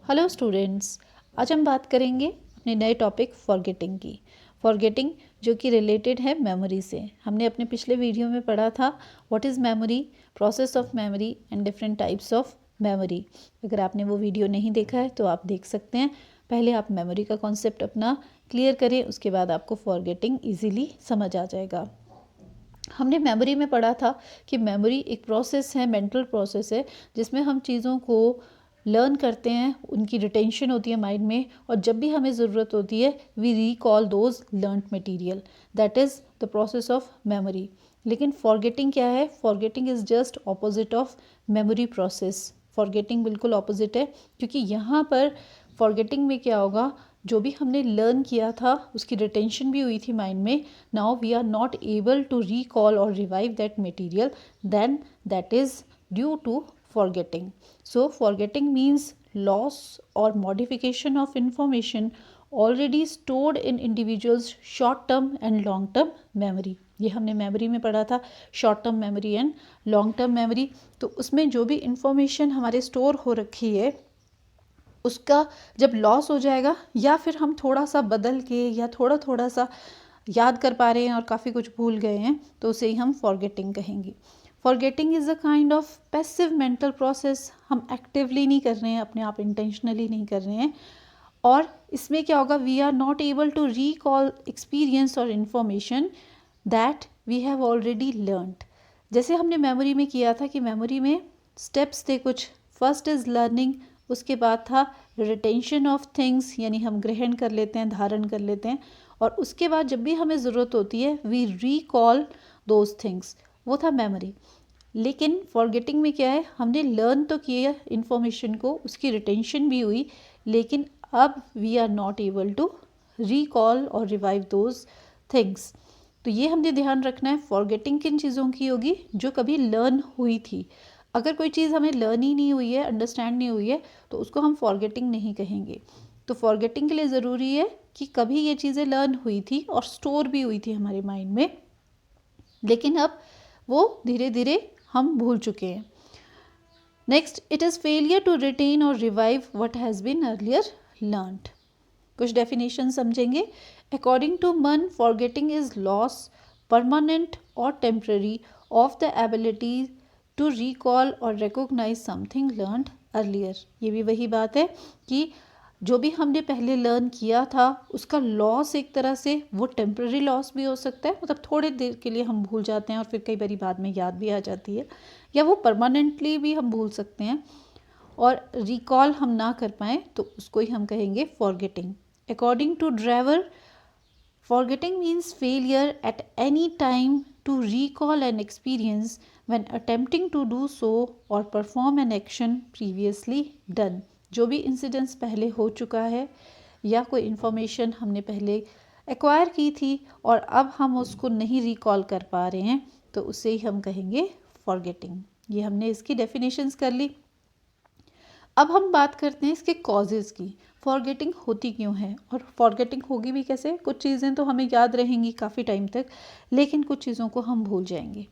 Hello students, आज हम बात करेंगे अपने नए टॉपिक फॉरगेटिंग की। फॉरगेटिंग जो कि रिलेटेड है मेमोरी से। हमने अपने पिछले वीडियो में पढ़ा था what is memory, process of memory and different types of memory. अगर आपने वो वीडियो नहीं देखा है तो आप देख सकते हैं। पहले आप मेमोरी का कॉन्सेप्ट अपना क्लियर करें, उसके बाद आपको फॉरगेटिंग ईजीली समझ आ जाएगा। हमने मेमोरी में पढ़ा था कि मेमोरी एक प्रोसेस है, मेंटल प्रोसेस है, जिसमें हम चीज़ों को लर्न करते हैं, उनकी रिटेंशन होती है माइंड में, और जब भी हमें ज़रूरत होती है we recall those learned material. That is the process of memory. लेकिन फॉरगेटिंग क्या है? Forgetting is just opposite of memory process. Forgetting बिल्कुल ऑपोजिट है, क्योंकि यहाँ पर फॉरगेटिंग में क्या होगा, जो भी हमने लर्न किया था उसकी रिटेंशन भी हुई थी माइंड में। Now we are not able to recall और revive that material, then that is due to forgetting. So forgetting means loss or modification of information already stored in individuals short term and long term memory. ये हमने memory में पढ़ा था, short term memory and long term memory. तो उसमें जो भी information हमारे स्टोर हो रखी है उसका जब लॉस हो जाएगा, या फिर हम थोड़ा सा बदल के या थोड़ा थोड़ा सा याद कर पा रहे हैं और काफ़ी कुछ भूल गए हैं, तो उसे ही हम फॉरगेटिंग कहेंगे। Forgetting is a kind of passive mental process. हम एक्टिवली नहीं कर रहे हैं, अपने आप इंटेंशनली नहीं कर रहे हैं। और इसमें क्या होगा, we are not able to recall experience और information that we have already learned. जैसे हमने मेमोरी में किया था कि मेमोरी में स्टेप्स थे कुछ। फर्स्ट इज़ लर्निंग, उसके बाद था रिटेंशन ऑफ थिंग्स, यानी हम ग्रहण कर लेते हैं, धारण कर लेते हैं, और उसके बाद जब भी हमें ज़रूरत होती है वी रिकॉल दोज थिंग्स, वो था मेमोरी। लेकिन फॉरगेटिंग में क्या है, हमने लर्न तो किया इन्फॉर्मेशन को, उसकी रिटेंशन भी हुई, लेकिन अब we are not able to recall और रिवाइव दोज थिंग्स। तो ये हमने ध्यान रखना है। फॉरगेटिंग किन चीज़ों की होगी? जो कभी लर्न हुई थी। अगर कोई चीज़ हमें लर्न ही नहीं हुई है, अंडरस्टैंड नहीं हुई है, तो उसको हम फॉरगेटिंग नहीं कहेंगे। तो फॉरगेटिंग के लिए ज़रूरी है कि कभी ये चीज़ें लर्न हुई थी और स्टोर भी हुई थी हमारे माइंड में, लेकिन अब वो धीरे धीरे हम भूल चुके हैं। Next, it is failure to retain और revive what has been earlier learned. कुछ डेफिनेशन समझेंगे। According to Munn, forgetting is loss, permanent और temporary, of the ability to recall और रिकॉग्नाइज समथिंग लर्नड अर्लियर। ये भी वही बात है कि जो भी हमने पहले लर्न किया था उसका लॉस एक तरह से वो टेम्पररी लॉस भी हो सकता है, मतलब थोड़े देर के लिए हम भूल जाते हैं और फिर कई बारी बाद में याद भी आ जाती है, या वो परमानेंटली भी हम भूल सकते हैं और रिकॉल हम ना कर पाएँ तो उसको ही हम कहेंगे forgetting. According to Drever, forgetting means failure at any time to recall an experience when attempting to do so or perform an action previously done. जो भी इंसिडेंट्स पहले हो चुका है या कोई इन्फॉर्मेशन हमने पहले एक्वायर की थी और अब हम उसको नहीं रिकॉल कर पा रहे हैं, तो उसे ही हम कहेंगे फॉरगेटिंग। ये हमने इसकी डेफिनेशंस कर ली। अब हम बात करते हैं इसके कॉजेज़ की। फॉरगेटिंग होती क्यों है और फॉरगेटिंग होगी भी कैसे? कुछ चीज़ें तो हमें याद रहेंगी काफ़ी टाइम तक, लेकिन कुछ चीज़ों को हम भूल जाएंगे।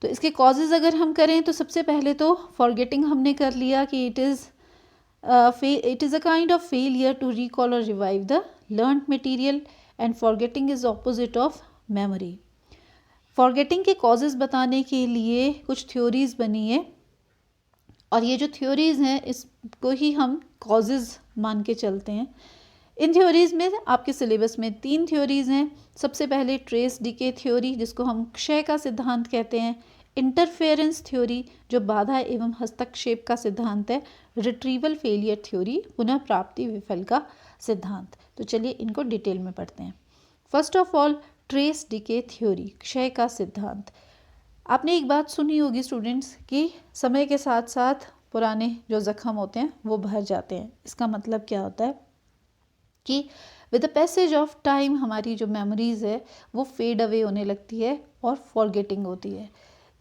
तो इसके कॉजेज़ अगर हम करें तो सबसे पहले तो फॉरगेटिंग हमने कर लिया कि it is a kind of failure to recall और revive the learned material, and forgetting is opposite of memory. Forgetting के कॉजेज़ बताने के लिए कुछ थ्योरीज बनी है, और ये जो थ्योरीज़ हैं इसको ही हम कॉजेज़ मान के चलते हैं। इन थ्योरीज़ में आपके सिलेबस में 3 थ्योरीज़ हैं। सबसे पहले ट्रेस डीके थ्योरी, जिसको हम क्षय का सिद्धांत कहते हैं। इंटरफेरेंस थ्योरी, जो बाधा एवं हस्तक्षेप का सिद्धांत है। रिट्रीवल फेलियर थ्योरी, पुनः प्राप्ति विफल का सिद्धांत। तो चलिए इनको डिटेल में पढ़ते हैं। First of all, trace decay theory, क्षय का सिद्धांत। आपने एक बात सुनी होगी स्टूडेंट्स कि समय के साथ साथ पुराने जो ज़ख्म होते हैं वो भर जाते हैं। इसका मतलब क्या होता है कि with the passage of time हमारी जो मेमोरीज़ है वो फेड अवे होने लगती है और फॉरगेटिंग होती है।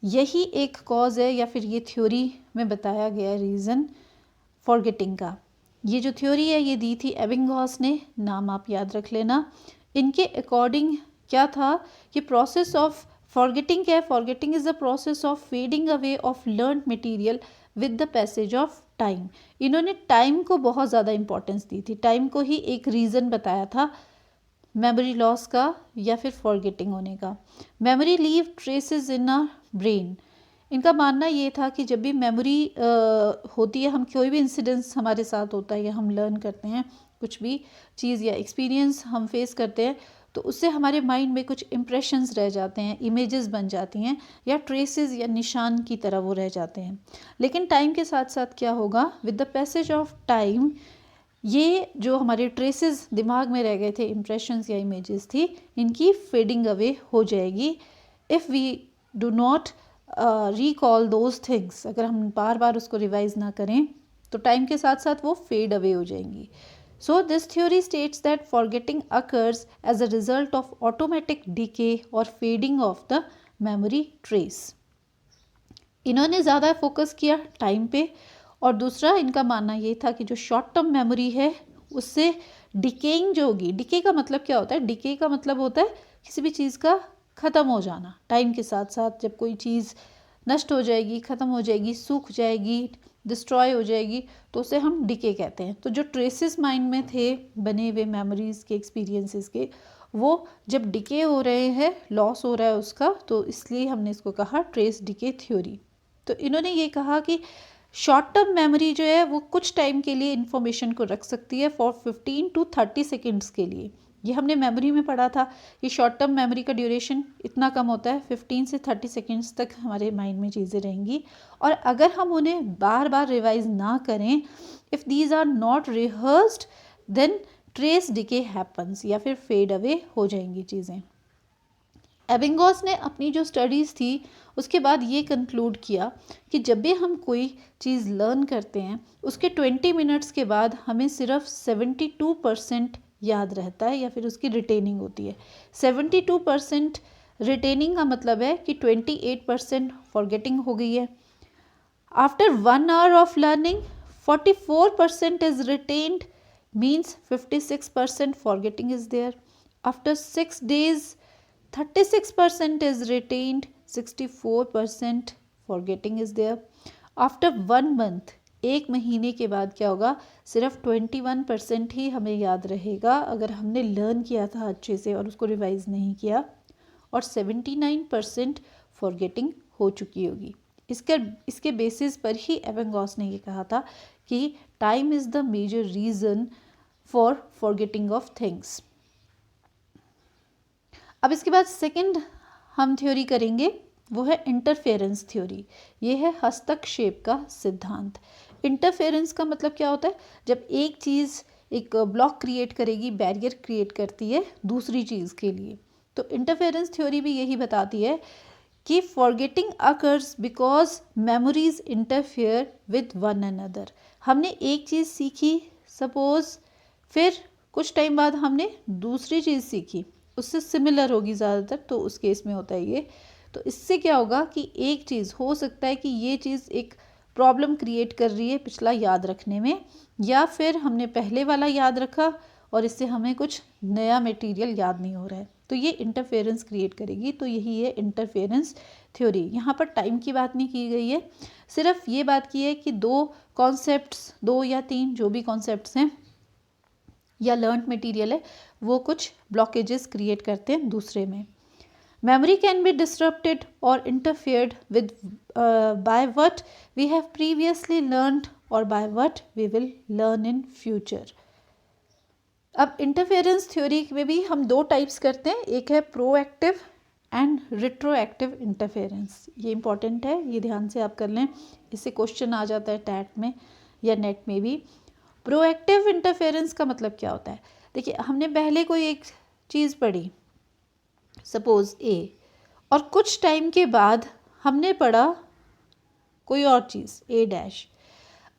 यही एक कॉज है, या फिर ये थ्योरी में बताया गया रीज़न फॉरगेटिंग का। ये जो थ्योरी है ये दी थी एबिंगहॉस ने, नाम आप याद रख लेना। इनके अकॉर्डिंग क्या था कि प्रोसेस ऑफ फॉरगेटिंग क्या है? Forgetting is the process of fading away of learned material with the passage of time. इन्होंने टाइम को बहुत ज़्यादा इंपॉर्टेंस दी थी, टाइम को ही एक रीज़न बताया था मेमोरी लॉस का या फिर फॉरगेटिंग होने का। Memory leave traces in a brain. इनका मानना ये था कि जब भी मेमोरी होती है, हम कोई भी इंसिडेंस हमारे साथ होता है या हम लर्न करते हैं कुछ भी चीज़ या एक्सपीरियंस हम फेस करते हैं, तो उससे हमारे माइंड में कुछ इम्प्रेशंस रह जाते हैं, इमेजेस बन जाती हैं या ट्रेसेस या निशान की तरह वो रह जाते हैं। लेकिन टाइम के साथ साथ क्या होगा, with the passage of time ये जो हमारे ट्रेसेस दिमाग में रह गए थे, इम्प्रेशंस या इमेजेस थी, इनकी फेडिंग अवे हो जाएगी if we do not recall those things. अगर हम बार बार उसको रिवाइज ना करें तो टाइम के साथ साथ वो फेड अवे हो जाएंगी। So this theory states that forgetting occurs as a result of automatic decay or fading of the memory trace. इन्होंने ज़्यादा फोकस किया टाइम पे, और दूसरा इनका मानना ये था कि जो शॉर्ट टर्म मेमोरी है उससे डिकेइंग जो होगी, डिके का मतलब क्या होता है, डिके का मतलब होता है किसी भी चीज़ का ख़त्म हो जाना। टाइम के साथ साथ जब कोई चीज़ नष्ट हो जाएगी, ख़त्म हो जाएगी, सूख जाएगी, डिस्ट्रॉय हो जाएगी, तो उसे हम डिके कहते हैं। तो जो ट्रेसेस माइंड में थे बने हुए मेमोरीज़ के, एक्सपीरियंसेस के, वो जब डिके हो रहे हैं, लॉस हो रहा है उसका, तो इसलिए हमने इसको कहा ट्रेस डिके थ्योरी। तो इन्होंने ये कहा कि शॉर्ट टर्म मेमोरी जो है वो कुछ टाइम के लिए इंफॉर्मेशन को रख सकती है, फॉर 15 to 30 सेकेंड्स के लिए। ये हमने मेमोरी में पढ़ा था कि शॉर्ट टर्म मेमोरी का ड्यूरेशन इतना कम होता है, 15 से 30 सेकेंड्स तक हमारे माइंड में चीज़ें रहेंगी। और अगर हम उन्हें बार बार रिवाइज ना करें, if these are not rehearsed, then trace decay happens, या फिर फेड अवे हो जाएंगी चीज़ें। एबिंगॉस ने अपनी जो स्टडीज़ थी उसके बाद ये कंक्लूड किया कि जब भी हम कोई चीज़ लर्न करते हैं उसके 20 मिनट्स के बाद हमें सिर्फ 72% याद रहता है, या फिर उसकी रिटेनिंग होती है। 72% रिटेनिंग का मतलब है कि 28% फॉरगेटिंग हो गई है। After 1 hour of learning 44% is retained, means 56% forgetting is there. After 6 days 36% is retained, 64% forgetting is there. After 1 month, 1 महीने के बाद क्या होगा, सिर्फ 21% ही हमें याद रहेगा अगर हमने लर्न किया था अच्छे से और उसको रिवाइज नहीं किया, और 79% फॉरगेटिंग हो चुकी होगी। इसके बेसिस पर ही एबिंगॉस ने ये कहा था कि time is the major reason for forgetting of things. अब इसके बाद सेकंड हम थ्योरी करेंगे, वो है इंटरफेरेंस थ्योरी। ये है हस्तक्षेप का सिद्धांत। इंटरफेरेंस का मतलब क्या होता है, जब एक चीज़ एक ब्लॉक क्रिएट करेगी, बैरियर क्रिएट करती है दूसरी चीज़ के लिए। तो इंटरफेरेंस थ्योरी भी यही बताती है कि forgetting occurs because memories interfere with one another. हमने एक चीज़ सीखी सपोज, फिर कुछ टाइम बाद हमने दूसरी चीज़ सीखी, उससे सिमिलर होगी ज़्यादातर, तो उस केस में होता है ये। तो इससे क्या होगा कि एक चीज़ हो सकता है कि ये चीज़ एक प्रॉब्लम क्रिएट कर रही है पिछला याद रखने में, या फिर हमने पहले वाला याद रखा और इससे हमें कुछ नया मटेरियल याद नहीं हो रहा है, तो ये इंटरफेरेंस क्रिएट करेगी। तो यही है इंटरफेरेंस थ्योरी। यहाँ पर टाइम की बात नहीं की गई है, सिर्फ ये बात की है कि 2 कॉन्सेप्ट्स, 2 या 3 जो भी कॉन्सेप्ट्स हैं या लर्न मटेरियल है, वो कुछ ब्लॉकेजेस क्रिएट करते हैं दूसरे में। मेमोरी कैन बी डिस्टर्प्टेड और interfered with by what we have previously learned और by what we will learn in future. अब इंटरफेरेंस थ्योरी में भी हम 2 टाइप्स करते हैं, एक है प्रोएक्टिव एंड रिट्रोएक्टिव इंटरफेरेंस। ये इंपॉर्टेंट है, ये ध्यान से आप कर लें, इससे क्वेश्चन आ जाता है टैट में या नेट में भी। प्रोएक्टिव इंटरफेरेंस का मतलब क्या होता है, देखिए हमने पहले कोई एक चीज़ पढ़ी सपोज ए, और कुछ टाइम के बाद हमने पढ़ा कोई और चीज़ ए डैश।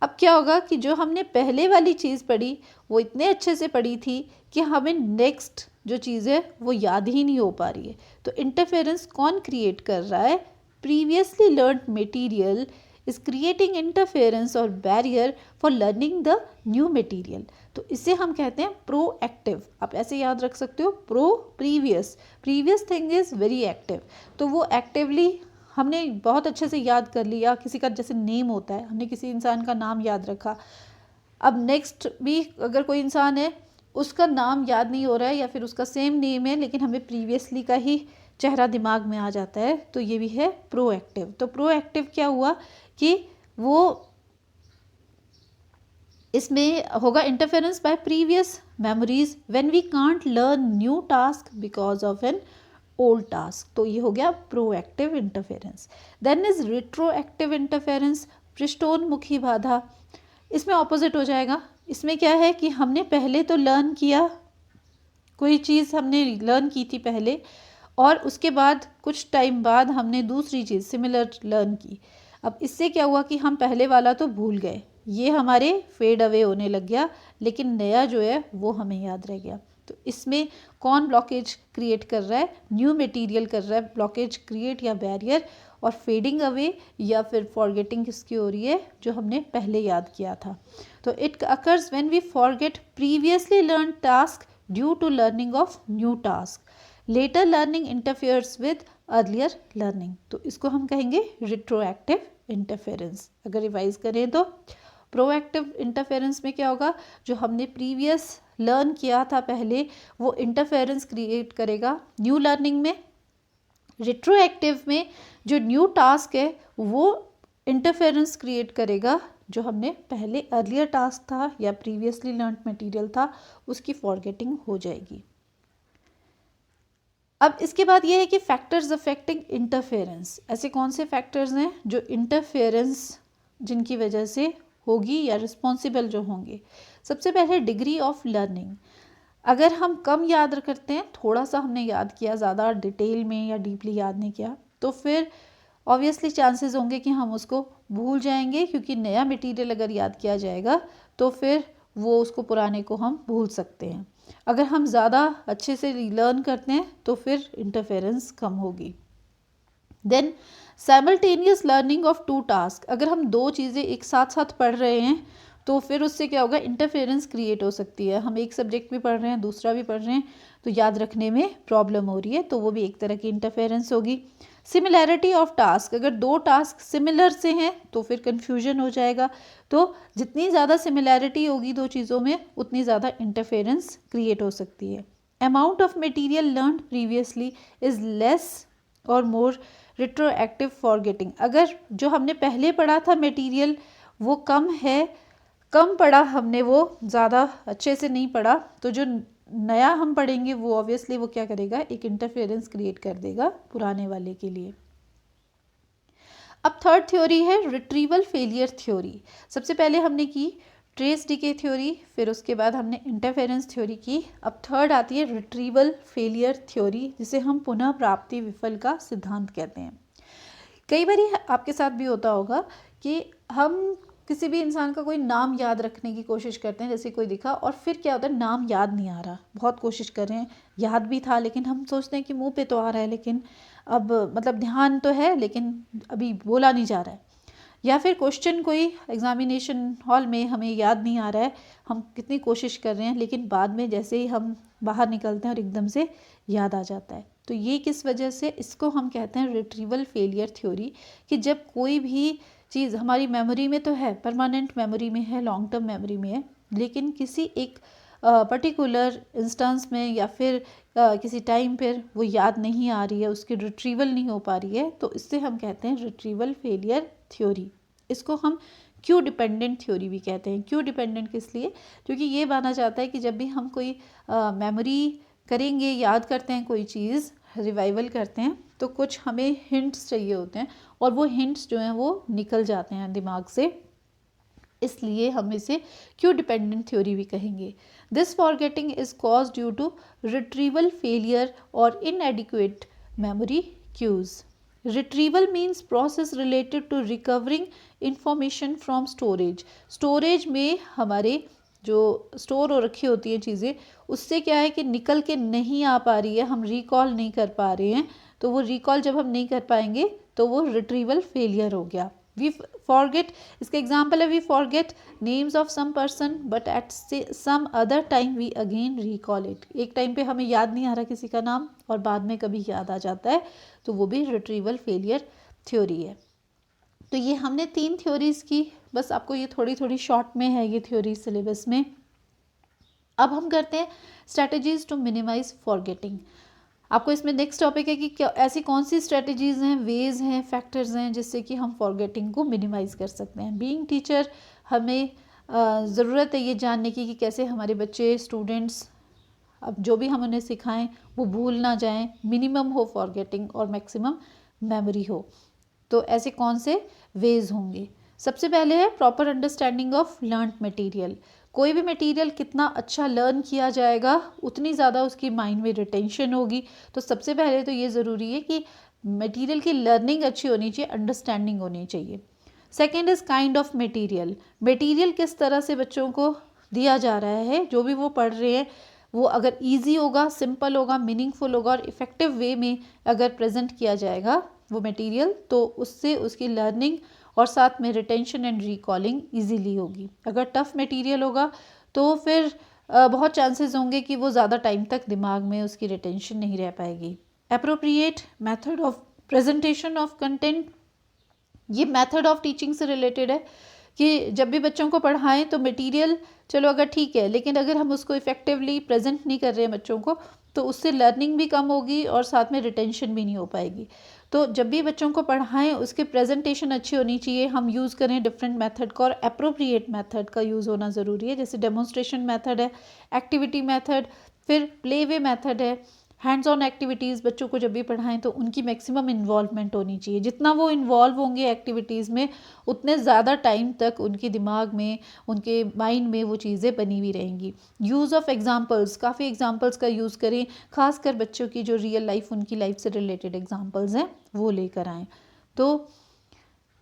अब क्या होगा कि जो हमने पहले वाली चीज़ पढ़ी वो इतने अच्छे से पढ़ी थी कि हमें नेक्स्ट जो चीज़ है वो याद ही नहीं हो पा रही है। तो इंटरफेरेंस कौन क्रिएट कर रहा है, previously learned material is creating interference or barrier for learning the new material। तो इसे हम कहते हैं प्रोएक्टिव। आप ऐसे याद रख सकते हो, pro previous, previous thing is very active, तो वो एक्टिवली हमने बहुत अच्छे से याद कर लिया, किसी का जैसे नेम होता है, हमने किसी इंसान का नाम याद रखा, अब नेक्स्ट भी अगर कोई इंसान है उसका नाम याद नहीं हो रहा है या फिर उसका सेम नेम है लेकिन हमें प्रीवियसली का ही चेहरा दिमाग में आ जाता है, तो ये भी है प्रोएक्टिव। तो प्रोएक्टिव क्या हुआ कि वो इसमें होगा interference by previous memories when we can't learn new task because of an old task, तो ये हो गया proactive interference. Then is retroactive interference, पृष्ठोन्मुखी बाधा, इसमें ऑपोजिट हो जाएगा। इसमें क्या है कि हमने पहले तो लर्न किया, कोई चीज़ हमने लर्न की थी पहले और उसके बाद कुछ टाइम बाद हमने दूसरी चीज़ सिमिलर लर्न की। अब इससे क्या हुआ कि हम पहले वाला तो भूल गए, ये हमारे फेड अवे होने लग गया, लेकिन नया जो है वो हमें याद रह गया। तो इसमें कौन ब्लॉकेज क्रिएट कर रहा है, न्यू मटेरियल कर रहा है ब्लॉकेज क्रिएट या बैरियर, और फेडिंग अवे या फिर फॉरगेटिंग किसकी हो रही है, जो हमने पहले याद किया था। तो it occurs when we forget previously learn task due to learning of new task, later learning interferes with earlier learning, तो इसको हम कहेंगे रिट्रोएक्टिव इंटरफेरेंस। अगर रिवाइज करें तो प्रोएक्टिव इंटरफेरेंस में क्या होगा, जो हमने प्रीवियस लर्न किया था पहले वो इंटरफेरेंस क्रिएट करेगा न्यू लर्निंग में। रिट्रोएक्टिव में जो न्यू टास्क है वो इंटरफेरेंस क्रिएट करेगा जो हमने पहले अर्लियर टास्क था या प्रीवियसली लर्न मटेरियल था उसकी फॉरगेटिंग हो जाएगी। अब इसके बाद ये है कि फैक्टर्स अफेक्टिंग इंटरफेरेंस, ऐसे कौन से फैक्टर्स हैं जो इंटरफेरेंस जिनकी वजह से होगी या रिस्पॉन्सिबल जो होंगे। सबसे पहले डिग्री ऑफ लर्निंग, अगर हम कम याद करते हैं, थोड़ा सा हमने याद किया, ज़्यादा डिटेल में या डीपली याद नहीं किया, तो फिर ऑब्वियसली चांसेस होंगे कि हम उसको भूल जाएंगे, क्योंकि नया मटेरियल अगर याद किया जाएगा तो फिर वो उसको पुराने को हम भूल सकते हैं। अगर हम ज़्यादा अच्छे से लर्न करते हैं तो फिर इंटरफेरेंस कम होगी। Then simultaneous learning of two tasks, अगर हम दो चीज़ें एक साथ साथ पढ़ रहे हैं तो फिर उससे क्या होगा, इंटरफेरेंस क्रिएट हो सकती है। हम एक सब्जेक्ट भी पढ़ रहे हैं दूसरा भी पढ़ रहे हैं तो याद रखने में प्रॉब्लम हो रही है, तो वो भी एक तरह की इंटरफेरेंस होगी। सिमिलैरिटी ऑफ टास्क, अगर दो टास्क सिमिलर से हैं तो फिर कन्फ्यूजन हो जाएगा, तो जितनी ज़्यादा सिमिलैरिटी होगी दो चीज़ों में उतनी ज़्यादा इंटरफेरेंस क्रिएट हो सकती है। Amount of material learn previously is less और मोर रिट्रोएक्टिव फॉरगेटिंग, अगर जो हमने पहले पढ़ा था मटेरियल वो कम है, कम पढ़ा हमने, वो ज़्यादा अच्छे से नहीं पढ़ा, तो जो नया हम पढ़ेंगे वो ऑब्वियसली वो क्या करेगा, एक इंटरफेरेंस क्रिएट कर देगा पुराने वाले के लिए। अब थर्ड थ्योरी है रिट्रीवल फेलियर थ्योरी। सबसे पहले हमने की ट्रेस डीके थ्योरी, फिर उसके बाद हमने इंटरफेरेंस थ्योरी की, अब थर्ड आती है रिट्रीवल फेलियर थ्योरी, जिसे हम पुनः प्राप्ति विफल का सिद्धांत कहते हैं। कई बार आपके साथ भी होता होगा कि हम किसी भी इंसान का कोई नाम याद रखने की कोशिश करते हैं, जैसे कोई दिखा और फिर क्या होता है, नाम याद नहीं आ रहा, बहुत कोशिश कर रहे हैं, याद भी था लेकिन हम सोचते हैं कि मुंह पे तो आ रहा है, लेकिन अब मतलब ध्यान तो है लेकिन अभी बोला नहीं जा रहा है। या फिर क्वेश्चन कोई एग्जामिनेशन हॉल में हमें याद नहीं आ रहा है, हम कितनी कोशिश कर रहे हैं लेकिन बाद में जैसे ही हम बाहर निकलते हैं और एकदम से याद आ जाता है। तो ये किस वजह से, इसको हम कहते हैं रिट्रीवल फेलियर थ्योरी, कि जब कोई भी चीज़ हमारी मेमोरी में तो है, परमानेंट मेमोरी में है, लॉन्ग टर्म मेमोरी में है, लेकिन किसी एक पर्टिकुलर इंस्टेंस में या फिर किसी टाइम पर वो याद नहीं आ रही है, उसकी रिट्रीवल नहीं हो पा रही है, तो इससे हम कहते हैं रिट्रीवल फेलियर थ्योरी। इसको हम क्यू डिपेंडेंट थ्योरी भी कहते हैं। क्यू डिपेंडेंट किस लिए, क्योंकि ये माना जाता है कि जब भी हम कोई मेमोरी करेंगे, याद करते हैं कोई चीज़, रिवाइवल करते हैं, तो कुछ हमें हिंट्स चाहिए होते हैं और वो हिंट्स जो हैं वो निकल जाते हैं दिमाग से, इसलिए हम इसे क्यू डिपेंडेंट थ्योरी भी कहेंगे। This forgetting is cause due to retrieval failure और inadequate memory cues. Retrieval means process related to recovering information from storage. Storage में हमारे जो स्टोर हो रखी होती हैं चीज़ें, उससे क्या है कि निकल के नहीं आ पा रही है, हम रिकॉल नहीं कर पा रहे हैं, तो वो रिकॉल जब हम नहीं कर पाएंगे तो वो रिट्रीवल फेलियर हो गया। वी फॉरगेट, इसका एग्जाम्पल है we forget names of some person but at some other time we again recall it. एक टाइम पे हमें याद नहीं आ रहा किसी का नाम और बाद में कभी याद आ जाता है, तो वो भी रिट्रीवल फेलियर थ्योरी है। तो ये हमने 3 थ्योरीज की, बस आपको ये थोड़ी थोड़ी शॉर्ट में है ये थ्योरी सिलेबस में। अब हम करते हैं स्ट्रैटेजीज टू मिनिमाइज फॉरगेटिंग। आपको इसमें नेक्स्ट टॉपिक है कि ऐसी कौन सी स्ट्रैटेजीज हैं, वेज हैं, फैक्टर्स हैं जिससे कि हम फॉरगेटिंग को मिनिमाइज कर सकते हैं। बीइंग टीचर हमें ज़रूरत है ये जानने की कि कैसे हमारे बच्चे, स्टूडेंट्स, अब जो भी हम उन्हें सिखाएं वो भूल ना जाएं, मिनिमम हो फॉरगेटिंग और मैक्सिमम मेमोरी हो। तो ऐसे कौन से वेज होंगे? सबसे पहले है proper understanding of learned material. कोई भी मटेरियल कितना अच्छा लर्न किया जाएगा उतनी ज़्यादा उसकी माइंड में रिटेंशन होगी। तो सबसे पहले तो ये ज़रूरी है कि मटेरियल की लर्निंग अच्छी होनी चाहिए, अंडरस्टैंडिंग होनी चाहिए। Second is kind of material. Material किस तरह से बच्चों को दिया जा रहा है, जो भी वो पढ़ रहे हैं वो अगर ईजी होगा, सिंपल होगा, मीनिंगफुल होगा और इफ़ेक्टिव वे में अगर प्रेजेंट किया जाएगा वो मटेरियल, तो उससे उसकी लर्निंग और साथ में रिटेंशन एंड रिकॉलिंग इजीली होगी। अगर टफ मटेरियल होगा तो फिर बहुत चांसेस होंगे कि वो ज़्यादा टाइम तक दिमाग में उसकी रिटेंशन नहीं रह पाएगी। Appropriate method of presentation of content, ये मेथड ऑफ टीचिंग से रिलेटेड है कि जब भी बच्चों को पढ़ाएं तो मटेरियल चलो अगर ठीक है, लेकिन अगर हम उसको इफ़ेक्टिवली प्रेजेंट नहीं कर रहे हैं बच्चों को तो उससे लर्निंग भी कम होगी और साथ में रिटेंशन भी नहीं हो पाएगी। तो जब भी बच्चों को पढ़ाएं उसके प्रेजेंटेशन अच्छी होनी चाहिए। हम यूज़ करें डिफरेंट मेथड का और एप्रोप्रिएट मेथड का यूज़ होना ज़रूरी है, जैसे डेमोन्स्ट्रेशन मेथड है, एक्टिविटी मेथड, फिर प्ले वे मेथड है, हैंड्स ऑन एक्टिविटीज़। बच्चों को जब भी पढ़ाएं तो उनकी मैक्सिमम इन्वॉल्वमेंट होनी चाहिए। जितना वो इन्वॉल्व होंगे एक्टिविटीज़ में उतने ज़्यादा टाइम तक उनके दिमाग में, उनके माइंड में वो चीज़ें बनी हुई रहेंगी। यूज़ ऑफ एग्जांपल्स, काफ़ी एग्जांपल्स का यूज़ करें, खासकर बच्चों की जो रियल लाइफ, उनकी लाइफ से रिलेटेड एग्जांपल्स हैं वो लेकर आएँ। तो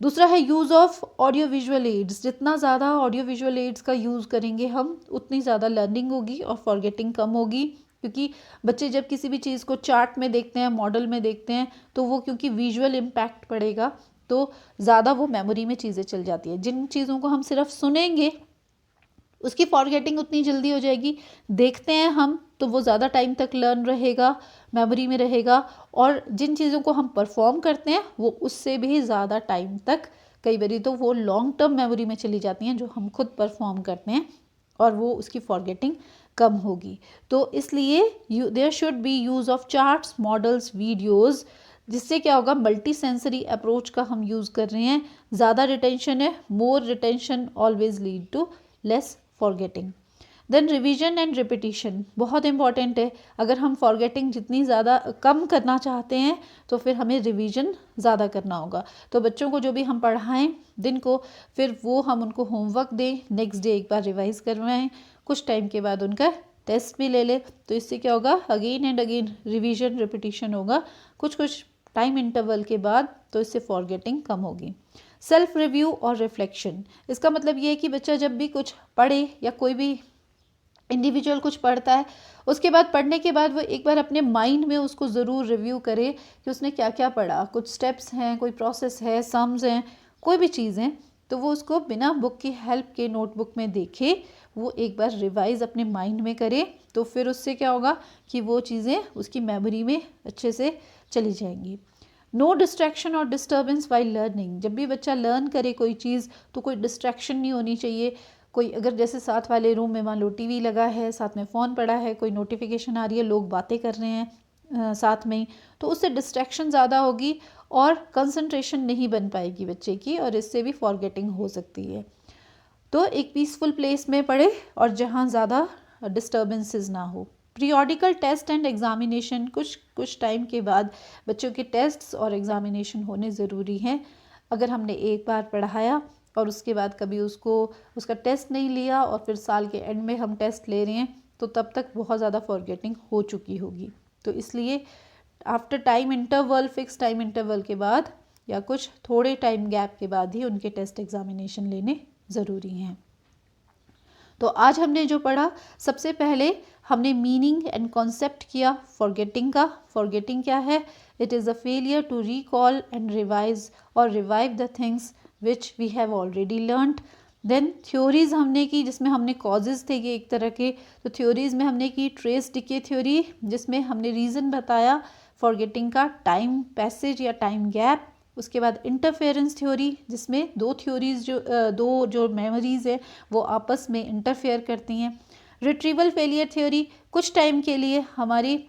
दूसरा है use of audio visual aids. जितना ज़्यादा ऑडियो विजुअल एड्स का यूज़ करेंगे हम उतनी ज़्यादा लर्निंग होगी और फॉरगेटिंग कम होगी, क्योंकि बच्चे जब किसी भी चीज़ को चार्ट में देखते हैं, मॉडल में देखते हैं, तो वो क्योंकि विजुअल इम्पैक्ट पड़ेगा तो ज़्यादा वो मेमोरी में चीज़ें चल जाती है। जिन चीज़ों को हम सिर्फ सुनेंगे उसकी फॉरगेटिंग उतनी जल्दी हो जाएगी, देखते हैं हम तो वो ज़्यादा टाइम तक लर्न रहेगा, मेमोरी में रहेगा, और जिन चीज़ों को हम परफॉर्म करते हैं वो उससे भी ज़्यादा टाइम तक, कई बारी तो वो लॉन्ग टर्म मेमोरी में चली जाती हैं जो हम खुद परफॉर्म करते हैं, और वो उसकी फॉरगेटिंग कम होगी। तो इसलिए there should be use of charts, models, videos, जिससे क्या होगा, मल्टी सेंसरी अप्रोच का हम यूज़ कर रहे हैं। ज़्यादा रिटेंशन है, more retention always lead to less forgetting. Then revision and repetition बहुत इंपॉर्टेंट है। अगर हम फॉरगेटिंग जितनी ज़्यादा कम करना चाहते हैं तो फिर हमें रिवीजन ज़्यादा करना होगा। तो बच्चों को जो भी हम पढ़ाएं दिन को, फिर वो हम उनको होमवर्क दें, नेक्स्ट डे एक बार रिवाइज़ करवाएं, कुछ टाइम के बाद उनका टेस्ट भी ले ले। तो इससे क्या होगा, again and again revision repetition होगा कुछ कुछ टाइम इंटरवल के बाद, तो इससे फॉरगेटिंग कम होगी। सेल्फ रिव्यू और रिफ्लेक्शन, इसका मतलब ये है कि बच्चा जब भी कुछ पढ़े या कोई भी इंडिविजुअल कुछ पढ़ता है, उसके बाद पढ़ने के बाद वो एक बार अपने माइंड में उसको ज़रूर रिव्यू करे कि उसने क्या क्या पढ़ा। कुछ स्टेप्स हैं, कोई प्रोसेस है, सम्स हैं, कोई भी चीज़ हैं, तो वो उसको बिना बुक की हेल्प के नोटबुक में देखे, वो एक बार रिवाइज अपने माइंड में करे, तो फिर उससे क्या होगा कि वो चीज़ें उसकी मेमोरी में अच्छे से चली जाएंगी। नो डिस्ट्रैक्शन और डिस्टर्बेंस वाइल लर्निंग। जब भी बच्चा लर्न करे कोई चीज़ तो कोई डिस्ट्रैक्शन नहीं होनी चाहिए। कोई अगर जैसे साथ वाले रूम में मान लो टीवी लगा है, साथ में फ़ोन पड़ा है, कोई नोटिफिकेशन आ रही है, लोग बातें कर रहे हैं साथ में ही, तो उससे डिस्ट्रैक्शन ज़्यादा होगी और कंसंट्रेशन नहीं बन पाएगी बच्चे की, और इससे भी फॉरगेटिंग हो सकती है। तो एक पीसफुल प्लेस में पढ़े और जहाँ ज़्यादा डिस्टर्बेंसेस ना हो। पीरियोडिकल टेस्ट एंड एग्जामिनेशन, कुछ टाइम के बाद बच्चों के टेस्ट्स और एग्जामिनेशन होने ज़रूरी हैं। अगर हमने एक बार पढ़ाया और उसके बाद कभी उसका टेस्ट नहीं लिया और फिर साल के एंड में हम टेस्ट ले रहे हैं, तो तब तक बहुत ज़्यादा फॉरगेटिंग हो चुकी होगी। तो इसलिए after time interval, fix time interval के बाद या कुछ थोड़े टाइम गैप के बाद ही उनके टेस्ट एग्जामिनेशन लेने ज़रूरी हैं। तो आज हमने जो पढ़ा, सबसे पहले हमने मीनिंग एंड कॉन्सेप्ट किया फॉरगेटिंग का। फॉरगेटिंग क्या है? It is a failure to recall and revise और revive the things which we have already learned. Then theories हमने की जिसमें हमने कॉजेज़ थे कि एक तरह के, तो थ्योरीज में हमने की ट्रेस डिके थ्योरी, जिसमें हमने रीज़न बताया फॉरगेटिंग का, टाइम पैसेज या टाइम गैप, उसके बाद इंटरफेरेंस थ्योरी, जिसमें दो जो मेमोरीज़ है वो आपस में इंटरफेयर करती हैं। रिट्रीवल फेलियर थ्योरी, कुछ टाइम के लिए हमारी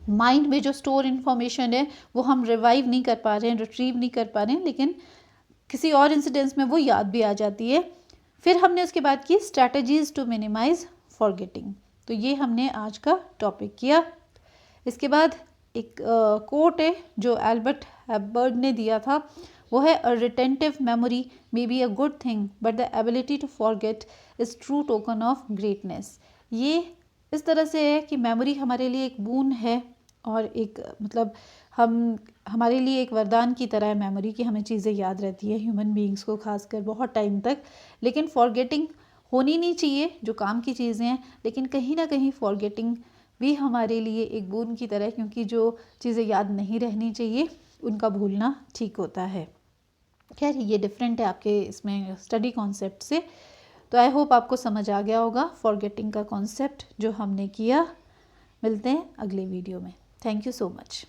माइंड में जो स्टोर इन्फॉर्मेशन है वो हम रिवाइव नहीं कर पा रहे हैं, रिट्रीव नहीं कर पा रहे हैं, लेकिन किसी और इंसिडेंट्स में वो याद भी आ जाती है। फिर हमने उसके बाद की स्ट्रैटेजीज टू मिनिमाइज फॉरगेटिंग। तो ये हमने आज का टॉपिक किया। इसके बाद एक कोट है जो एल्बर्ट हेपबर्ग ने दिया था, वो है a retentive memory may be a good thing but the ability to forget is true token of greatness. ये इस तरह से है कि मेमोरी हमारे लिए एक बून है और एक मतलब हमारे लिए एक वरदान की तरह है मेमोरी, कि हमें चीज़ें याद रहती है ह्यूमन बीइंग्स को खासकर बहुत टाइम तक। लेकिन फॉरगेटिंग होनी नहीं चाहिए जो काम की चीज़ें हैं, लेकिन कहीं ना कहीं फॉरगेटिंग भी हमारे लिए एक बोन की तरह है, क्योंकि जो चीज़ें याद नहीं रहनी चाहिए उनका भूलना ठीक होता है। खैर ये डिफरेंट है आपके इसमें स्टडी कॉन्सेप्ट से। तो आई होप आपको समझ आ गया होगा फॉरगेटिंग का कॉन्सेप्ट जो हमने किया। मिलते हैं अगले वीडियो में। Thank you so much.